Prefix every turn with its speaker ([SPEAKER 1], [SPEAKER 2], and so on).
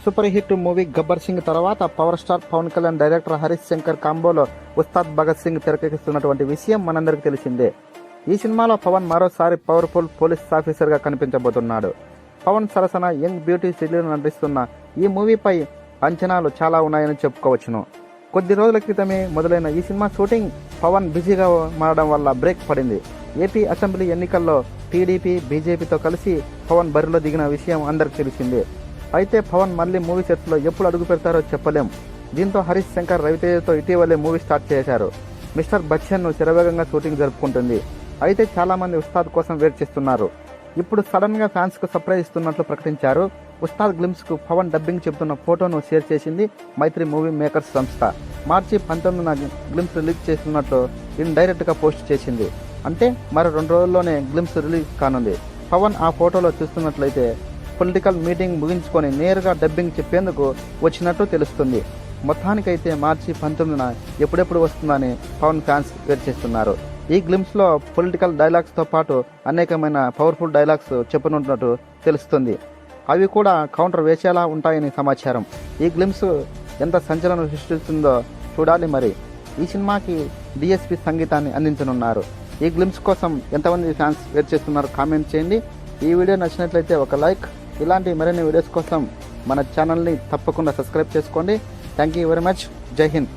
[SPEAKER 1] Super hit movie Gabbar Singh తర్వాత power star Pawan Kalyan director Harish Shankar కాంబోలో ఉస్తాద్ భగత్ సింగ్ తెరకెక్కిస్తున్నటువంటి విషయం మనందరికీ తెలిసిందే. ఈ సినిమాలో పవన్ మరోసారి పవర్ఫుల్ పోలీస్ ఆఫీసర్ గా కనిపించబోతున్నాడు. పవన్ సరసన యంగ్ బ్యూటీ సిటీలో నటిస్తున్న ఈ మూవీపై అంచనాలు చాలా ఉన్నాయని చెప్పుకోవచ్చును. కొద్ది రోజుల క్రితమే మొదలైన ఈ సినిమా షూటింగ్ పవన్ బిజీగా మారడం వల్ల బ్రేక్ పడింది. ఏపీ అసెంబ్లీ ఎన్నికల్లో టీడీపీ బీజేపీతో కలిసి పవన్ బరిలో దిగిన విషయం అందరికీ తెలిసిందే. అయితే పవన్ మళ్ళీ మూవీ సెట్స్లో ఎప్పుడు అడుగు పెడతారో చెప్పలేం. దీంతో హరీష్ శంకర్ రవితేజతో ఇటీవలే మూవీ స్టార్ట్ చేశారు. మిస్టర్ బచ్చన్ శరవేగంగా షూటింగ్ జరుపుకుంటుంది. అయితే చాలా మంది ఉస్తాద్ కోసం వెయిట్ చేస్తున్నారు. ఇప్పుడు సడన్ గా ఫ్యాన్స్ కు సర్ప్రైజ్ ఇస్తున్నట్లు ప్రకటించారు. ఉస్తాద్ గ్లిమ్స్ కు పవన్ డబ్బింగ్ చెబుతున్న ఫోటోను షేర్ చేసింది మైత్రి మూవీ మేకర్స్ సంస్థ. మార్చి 19న గ్లిమ్స్ రిలీజ్ చేస్తున్నట్లు ఇండైరెక్ట్ గా పోస్ట్ చేసింది. అంటే మరో 2 రోజుల్లోనే గ్లిమ్స్ రిలీజ్ కానుంది. పవన్ ఆ ఫోటోలో చూస్తున్నట్లయితే పొలిటికల్ మీటింగ్ ముగించుకొని నేరుగా డబ్బింగ్ చెప్పేందుకు వచ్చినట్టు తెలుస్తుంది. మొత్తానికైతే మార్చి 19న ఎప్పుడెప్పుడు వస్తుందని పవన్ ఫ్యాన్స్ వెయిట్ చేస్తున్నారు. ఈ గ్లిమ్స్ లో పొలిటికల్ డైలాగ్స్ తో పాటు అనేకమైన పవర్ఫుల్ డైలాగ్స్ చెప్పనున్నట్టు తెలుస్తుంది. అవి కూడా కౌంటర్ వేసేలా ఉంటాయని సమాచారం. ఈ గ్లిమ్స్ ఎంత సంచలనం సృష్టిస్తుందో చూడాలి. మరి ఈ సినిమాకి డిఎస్పి సంగీతాన్ని అందించనున్నారు. ఈ గ్లిమ్స్ కోసం ఎంతమంది ఫ్యాన్స్ వెయిట్ చేస్తున్నారు కామెంట్ చేయండి. ఈ వీడియో నచ్చినట్లయితే ఒక లైక్. ఇలాంటి మరిన్ని వీడియోస్ కోసం మన ఛానల్ని తప్పకుండా సబ్స్క్రైబ్ చేసుకోండి. Thank you very much. జై హింద్.